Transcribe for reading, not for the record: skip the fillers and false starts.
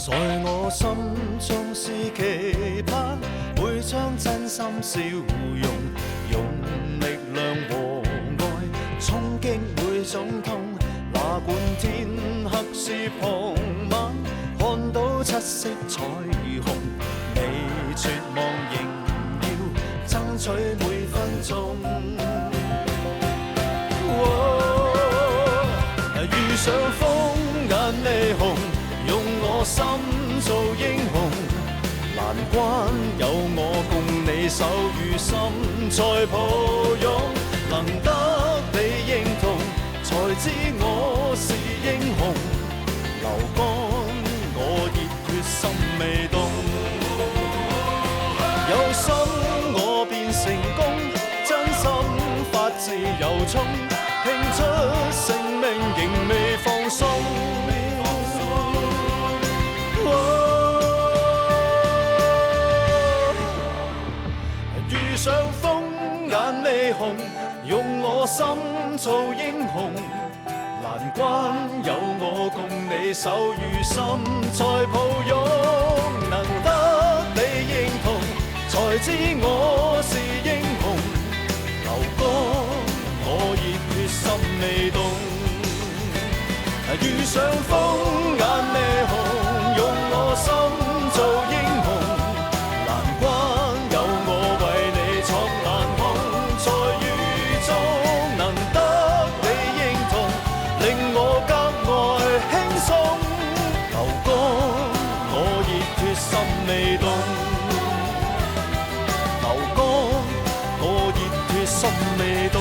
在我心中是期盼，會將真心笑容，用力量和愛衝擊每種痛。哪管天黑是傍晚，看到七色彩虹，你絕望仍要爭取每分鐘。遇上風眼霓虹，用我心做英雄，難關有我共你手與心再抱擁，能得你認同，才知我是英雄，流乾我熱血心未動，有心我便成功，真心發自由衷，拼出性命仍未放鬆。遇上風眼霓虹，用我心做英雄，難關有我共你手與心再抱擁，能得你認同，才知我是英雄，流乾我熱血心未動。遇上風眼霓虹，用我心做英雄，難關有我為你闖難空，在雨中能得你認同，令我格外輕鬆，流乾我熱血心未動，流乾我熱血心未動。